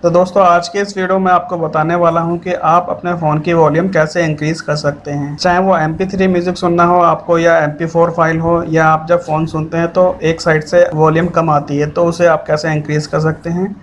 तो दोस्तों आज के इस वीडियो में आपको बताने वाला हूं कि आप अपने फ़ोन की वॉल्यूम कैसे इंक्रीज़ कर सकते हैं। चाहे वो MP3 म्यूज़िक सुनना हो आपको या MP4 फाइल हो, या आप जब फ़ोन सुनते हैं तो एक साइड से वॉल्यूम कम आती है, तो उसे आप कैसे इंक्रीज़ कर सकते हैं।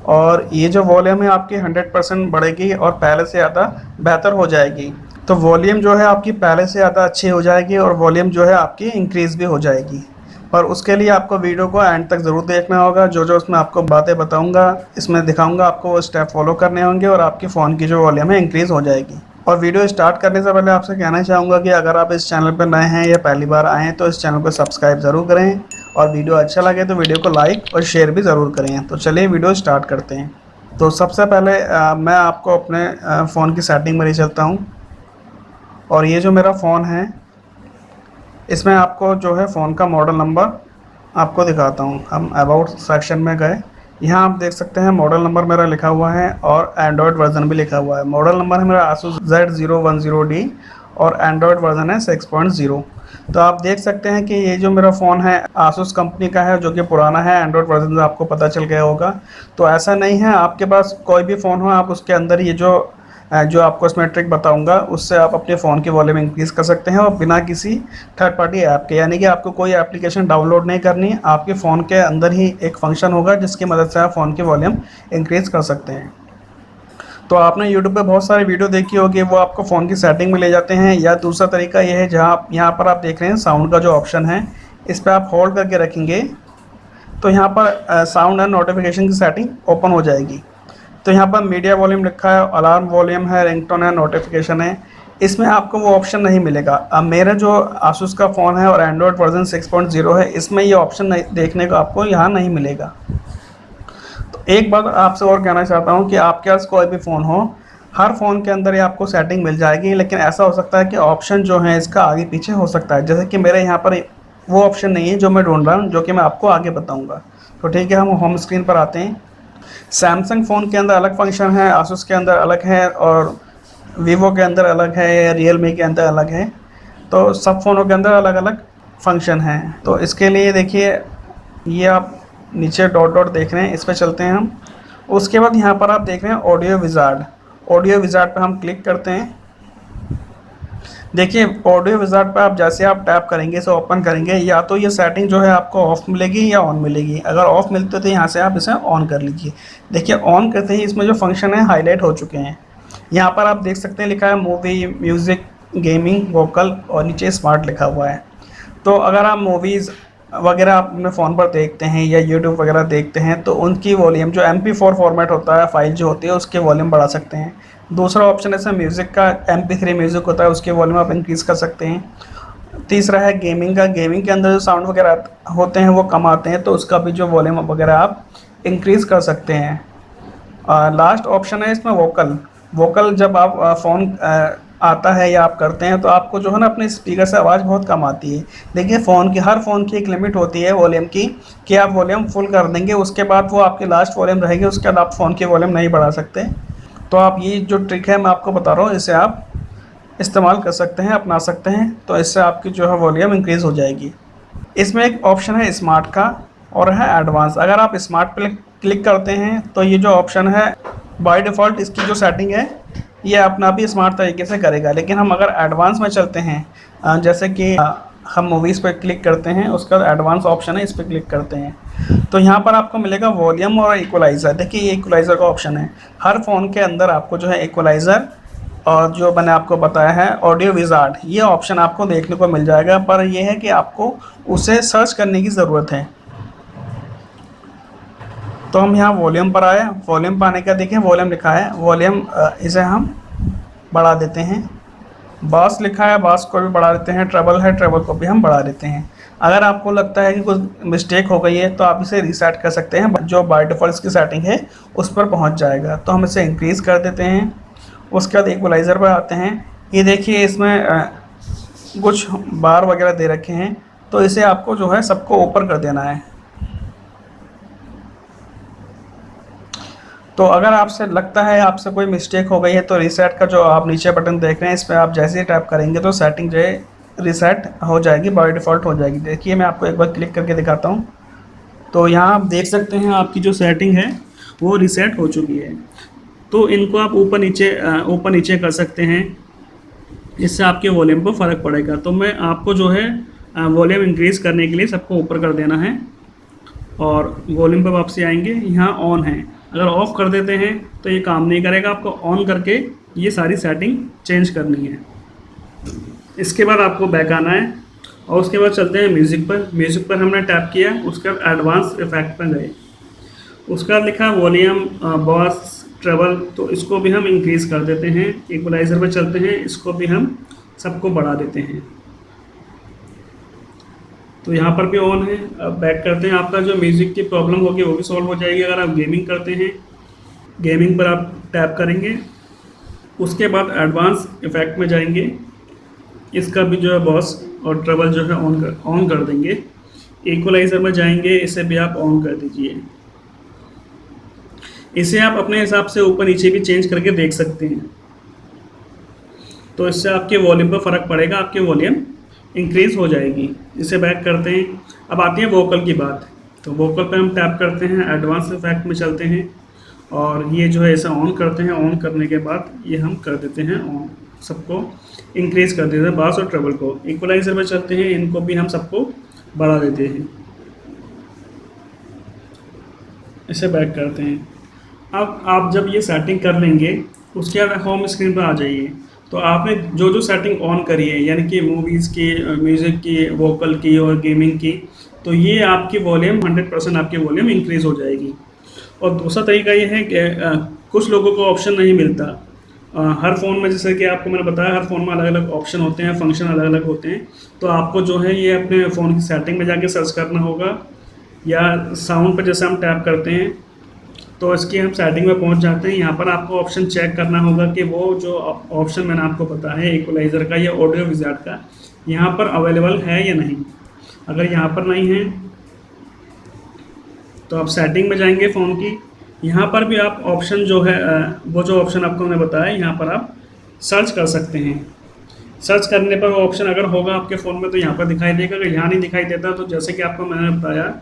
और ये जो वॉल्यूम है आपकी 100% बढ़ेगी और पहले से ज़्यादा बेहतर हो जाएगी। तो वॉल्यूम जो है आपकी पहले से ज़्यादा अच्छी हो जाएगी और वॉल्यूम जो है आपकी इंक्रीज़ भी हो जाएगी। पर उसके लिए आपको वीडियो को एंड तक ज़रूर देखना होगा। जो जो उसमें आपको बातें बताऊंगा, इसमें दिखाऊंगा, आपको वो स्टेप फॉलो करने होंगे और आपकी फ़ोन की जो वॉल्यूम है इंक्रीज़ हो जाएगी। और वीडियो स्टार्ट करने से पहले आपसे कहना चाहूँगा कि अगर आप इस चैनल पर नए हैं या पहली बार आए हैं तो इस चैनल को सब्सक्राइब ज़रूर करें, और वीडियो अच्छा लगे तो वीडियो को लाइक और शेयर भी ज़रूर करें। तो चलिए वीडियो स्टार्ट करते हैं। तो सबसे पहले मैं आपको अपने फ़ोन की सेटिंग में ले चलता हूँ। और ये जो मेरा फ़ोन है, इसमें आपको जो है फ़ोन का मॉडल नंबर आपको दिखाता हूँ। हम अबाउट सेक्शन में गए, यहाँ आप देख सकते हैं मॉडल नंबर मेरा लिखा हुआ है और एंड्रॉयड वर्जन भी लिखा हुआ है। मॉडल नंबर है मेरा ASUS Z010D और एंड्रॉयड वर्जन है 6.0। तो आप देख सकते हैं कि ये जो मेरा फ़ोन है ASUS कंपनी का है, जो कि पुराना है। एंड्रॉयड वर्जन से आपको पता चल गया होगा। तो ऐसा नहीं है, आपके पास कोई भी फ़ोन हो आप उसके अंदर ये जो आपको इसमें ट्रिक बताऊंगा उससे आप अपने फ़ोन की वॉल्यूम इंक्रीज़ कर सकते हैं, और बिना किसी थर्ड पार्टी ऐप के। यानी कि आपको कोई एप्लीकेशन डाउनलोड नहीं करनी है, आपके फ़ोन के अंदर ही एक फंक्शन होगा जिसकी मदद से आप फ़ोन की वॉल्यूम इंक्रीज़ कर सकते हैं। तो आपने यूट्यूब पे बहुत सारी वीडियो देखी होगी, वो आपको फ़ोन की सेटिंग में ले जाते हैं। या दूसरा तरीका ये है, जहाँ आप यहाँ पर आप देख रहे हैं साउंड का जो ऑप्शन है, इस पर आप होल्ड करके रखेंगे तो यहाँ पर साउंड एंड नोटिफिकेशन की सेटिंग ओपन हो जाएगी। तो यहाँ पर मीडिया वॉल्यूम लिखा है, अलार्म वॉल्यूम है, रिंगटोन है, नोटिफिकेशन है। इसमें आपको वो ऑप्शन नहीं मिलेगा। अब मेरा जो आसूस का फ़ोन है और एंड्रॉयड वर्जन 6.0 है, इसमें ये ऑप्शन नहीं देखने को आपको यहाँ नहीं मिलेगा। तो एक बात आपसे और कहना चाहता हूँ कि आपके पास कोई भी फ़ोन हो, हर फ़ोन के अंदर ये आपको सेटिंग मिल जाएगी, लेकिन ऐसा हो सकता है कि ऑप्शन जो है इसका आगे पीछे हो सकता है। जैसे कि मेरे यहाँ पर वो ऑप्शन नहीं है जो मैं ढूंढ रहा हूँ, जो कि मैं आपको आगे बताऊँगा। तो ठीक है, हम होम स्क्रीन पर आते हैं। सैमसंग फ़ोन के अंदर अलग फंक्शन है, आसूस के अंदर अलग है, और वीवो के अंदर अलग है, या रियलमी के अंदर अलग है। तो सब फ़ोनों के अंदर अलग अलग फंक्शन हैं। तो इसके लिए देखिए, ये आप नीचे डॉट डॉट देख रहे हैं, इस पर चलते हैं हम। उसके बाद यहाँ पर आप देख रहे हैं ऑडियो विज़ार्ड। ऑडियो विज़ार्ड पर हम क्लिक करते हैं। देखिए, ऑडियो विज़ार्ड पर आप जैसे आप टैप करेंगे, इसे ओपन करेंगे, या तो ये सेटिंग जो है आपको ऑफ मिलेगी या ऑन मिलेगी। अगर ऑफ मिलते तो यहाँ से आप इसे ऑन कर लीजिए। देखिए, ऑन करते ही इसमें जो फंक्शन है हाईलाइट हो चुके हैं। यहाँ पर आप देख सकते हैं लिखा है मूवी, म्यूज़िक, गेमिंग, वोकल, और नीचे स्मार्ट लिखा हुआ है। तो अगर आप मूवीज़ वगैरह आप अपने फ़ोन पर देखते हैं या यूट्यूब वगैरह देखते हैं, तो उनकी वॉल्यूम जो MP4 फॉर्मेट होता है, फाइल जो होती है, उसकी वॉल्यूम बढ़ा सकते हैं। दूसरा ऑप्शन ऐसा म्यूज़िक का, MP3 म्यूज़िक होता है, उसकी वॉल्यूम आप इंक्रीज़ कर सकते हैं। तीसरा है गेमिंग का। गेमिंग के अंदर जो साउंड वगैरह होते हैं वो कम आते हैं, तो उसका भी जो वॉल्यूम वगैरह आप इंक्रीज़ कर सकते हैं। लास्ट ऑप्शन है इसमें वोकल। वोकल जब आप फ़ोन आता है या आप करते हैं, तो आपको जो है ना अपने स्पीकर से आवाज़ बहुत कम आती है। देखिए, हर फ़ोन की एक लिमिट होती है वॉल्यूम की, कि आप वॉल्यूम फुल कर देंगे, उसके बाद वो आपकी लास्ट वॉल्यूम रहेगी, उसके बाद आप फ़ोन की वॉल्यूम नहीं बढ़ा सकते। तो आप ये जो ट्रिक है मैं आपको बता रहा हूँ, इसे आप इस्तेमाल कर सकते हैं, अपना सकते हैं। तो इससे आपकी जो है वॉल्यूम इंक्रीज़ हो जाएगी। इसमें एक ऑप्शन है स्मार्ट का और है एडवांस। अगर आप स्मार्ट पे क्लिक करते हैं तो ये जो ऑप्शन है, बाय डिफ़ॉल्ट इसकी जो सेटिंग है ये अपना भी स्मार्ट तरीके से करेगा। लेकिन हम अगर एडवांस में चलते हैं, जैसे कि हम मूवीज़ पे क्लिक करते हैं, उसका एडवांस ऑप्शन है, इस पर क्लिक करते हैं, तो यहाँ पर आपको मिलेगा वॉल्यूम और इक्वलाइज़र। देखिए, ये इक्वलाइज़र का ऑप्शन है। हर फ़ोन के अंदर आपको जो है इक्वलाइज़र, और जो मैंने आपको बताया है ऑडियो विज़ार्ड, ये ऑप्शन आपको देखने को मिल जाएगा। पर यह है कि आपको उसे सर्च करने की ज़रूरत है। तो हम यहाँ वॉल्यूम पर आए। वॉल्यूम पाने का देखिए, वॉल्यूम लिखा है, वॉल्यूम इसे हम बढ़ा देते हैं। बास लिखा है, बास को भी बढ़ा देते हैं। ट्रेबल है, ट्रेबल को भी हम बढ़ा देते हैं। अगर आपको लगता है कि कुछ मिस्टेक हो गई है तो आप इसे रीसेट कर सकते हैं, जो बाय डिफ़ॉल्ट की सेटिंग है उस पर पहुँच जाएगा। तो हम इसे इंक्रीज़ कर देते हैं। उसके बाद इक्वलाइज़र पर आते हैं। ये देखिए, इसमें कुछ बार वगैरह दे रखे हैं, तो इसे आपको जो है सबको ऊपर कर देना है। तो अगर आपसे लगता है आपसे कोई मिस्टेक हो गई है, तो रीसेट का जो आप नीचे बटन देख रहे हैं, इस पर आप जैसे ही टैप करेंगे तो सेटिंग जो है रीसेट हो जाएगी, बाय डिफ़ॉल्ट हो जाएगी। देखिए, मैं आपको एक बार क्लिक करके दिखाता हूँ। तो यहाँ आप देख सकते हैं आपकी जो सेटिंग है वो रीसेट हो चुकी है। तो इनको आप ऊपर नीचे कर सकते हैं, इससे आपके वॉल्यूम पर फ़र्क पड़ेगा। तो मैं आपको जो है वॉल्यूम इंक्रीज़ करने के लिए सबको ऊपर कर देना है और वॉल्यूम पर वापसी आएंगे, यहाँ ऑन है। अगर ऑफ़ कर देते हैं तो ये काम नहीं करेगा, आपको ऑन करके ये सारी सेटिंग चेंज करनी है। इसके बाद आपको बैक आना है और उसके बाद चलते हैं म्यूज़िक पर। म्यूज़िक पर हमने टैप किया, उसके बाद एडवांस इफेक्ट पर गए, उसका लिखा वॉल्यूम बॉस ट्रेवल, तो इसको भी हम इंक्रीज़ कर देते हैं। इक्वलाइज़र पर चलते हैं, इसको भी हम सबको बढ़ा देते हैं। तो यहाँ पर भी ऑन है। अब बैक करते हैं, आपका जो म्यूज़िक की प्रॉब्लम होगी वो भी सॉल्व हो जाएगी। अगर आप गेमिंग करते हैं, गेमिंग पर आप टैप करेंगे, उसके बाद एडवांस इफेक्ट में जाएंगे, इसका भी जो है बॉस और ट्रेवल जो है ऑन कर देंगे। इक्वलाइज़र में जाएंगे, इसे भी आप ऑन कर दीजिए। इसे आप अपने हिसाब से ऊपर नीचे भी चेंज करके देख सकते हैं, तो इससे आपके वॉल्यूम पर फ़र्क पड़ेगा, आपके वॉल्यूम इंक्रीज़ हो जाएगी। इसे बैक करते हैं। अब आती है वोकल की बात। तो वोकल पे हम टैप करते हैं, एडवांस इफेक्ट में चलते हैं और ये जो है इसे ऑन करते हैं। ऑन करने के बाद ये हम कर देते हैं ऑन, सबको इंक्रीज़ कर देते हैं, बास और ट्रेवल को। इक्वलाइज़र में चलते हैं, इनको भी हम सबको बढ़ा देते हैं। इसे बैक करते हैं। अब आप जब ये सेटिंग कर लेंगे, उसके बाद होम स्क्रीन पर आ जाइए। तो आपने जो जो सेटिंग ऑन करी है, यानी कि मूवीज़ की, म्यूज़िक की, वोकल की और गेमिंग की, तो ये आपकी वॉल्यूम 100% आपकी वॉल्यूम इंक्रीज़ हो जाएगी। और दूसरा तरीका ये है कि कुछ लोगों को ऑप्शन नहीं मिलता हर फ़ोन में, जैसे कि आपको मैंने बताया हर फ़ोन में अलग अलग ऑप्शन होते हैं, फंक्शन अलग अलग होते हैं। तो आपको जो है ये अपने फ़ोन की सेटिंग में जाके सर्च करना होगा, या साउंड पर जैसे हम टैप करते हैं तो इसकी हम सेटिंग में पहुंच जाते हैं। यहाँ पर आपको ऑप्शन चेक करना होगा कि वो जो ऑप्शन मैंने आपको बताया है इक्वलाइज़र का या ऑडियो विज़ार्ड का, यहाँ पर अवेलेबल है या नहीं। अगर यहाँ पर नहीं है तो आप सेटिंग में जाएंगे फ़ोन की, यहाँ पर भी आप ऑप्शन जो है वो जो ऑप्शन आपको मैंने बताया, यहाँ पर आप सर्च कर सकते हैं। सर्च करने पर वो ऑप्शन अगर होगा आपके फ़ोन में तो यहाँ पर दिखाई देगा। अगर यहाँ नहीं दिखाई देता तो जैसे कि आपको मैंने बताया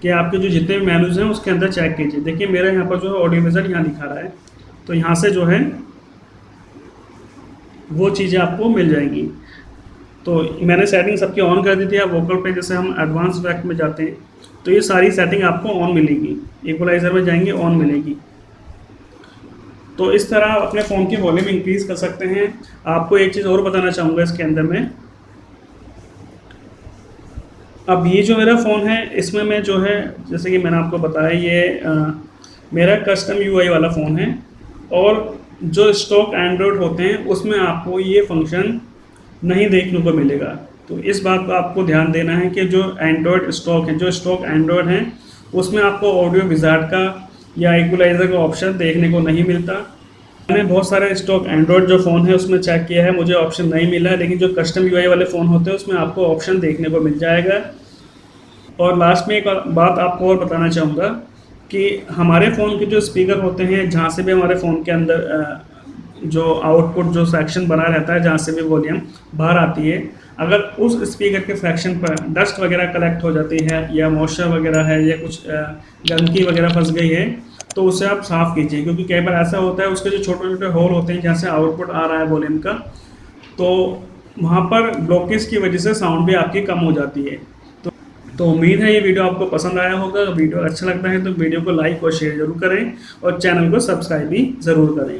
कि आपके जो जितने भी मेनूज़ हैं उसके अंदर चेक कीजिए। देखिए मेरे यहाँ पर जो है ऑडियो विज़ार्ड यहाँ दिखा रहा है, तो यहाँ से जो है वो चीज़ें आपको मिल जाएंगी। तो मैंने सेटिंग सबकी ऑन कर दी थी। अब वोकल पे जैसे हम एडवांस इफेक्ट में जाते हैं तो ये सारी सेटिंग आपको ऑन मिलेगी। इक्वलाइज़र में जाएंगे, ऑन मिलेगी। तो इस तरह आप अपने फ़ोन की वॉल्यूम इंक्रीज़ कर सकते हैं। आपको एक चीज़ और बताना चाहूँगा इसके अंदर में, अब ये जो मेरा फ़ोन है इसमें मैं जो है जैसे कि मैंने आपको बताया ये मेरा कस्टम यूआई वाला फ़ोन है, और जो स्टॉक एंड्रॉयड होते हैं उसमें आपको ये फंक्शन नहीं देखने को मिलेगा। तो इस बात पर आपको ध्यान देना है कि जो एंड्रॉयड स्टॉक है, जो स्टॉक एंड्रॉयड हैं, उसमें आपको ऑडियो विज़ार्ड का या इक्वलाइज़र का ऑप्शन देखने को नहीं मिलता। मैंने बहुत सारे स्टॉक एंड्रॉयड जो फ़ोन है उसमें चेक किया है, मुझे ऑप्शन नहीं मिला है, लेकिन जो कस्टम यूआई वाले फ़ोन होते हैं उसमें आपको ऑप्शन देखने को मिल जाएगा। और लास्ट में एक बात आपको और बताना चाहूँगा कि हमारे फ़ोन के जो स्पीकर होते हैं, जहाँ से भी हमारे फ़ोन के अंदर जो आउटपुट जो सेक्शन बना रहता है, जहाँ से भी वॉल्यूम बाहर आती है, अगर उस स्पीकर के सेक्शन पर डस्ट वगैरह कलेक्ट हो जाती है या मॉइस्चर वगैरह है या कुछ गंदगी वगैरह फंस गई है, तो उसे आप साफ़ कीजिए। क्योंकि कई बार ऐसा होता है उसके जो छोटे छोटे होल होते हैं जहाँ से आउटपुट आ रहा है वॉल्यूम का, तो वहाँ पर ब्लॉकेज की वजह से साउंड भी आपकी कम हो जाती है। तो उम्मीद है ये वीडियो आपको पसंद आया होगा। वीडियो अच्छा लगता है तो वीडियो को लाइक और शेयर ज़रूर करें और चैनल को सब्सक्राइब भी ज़रूर करें।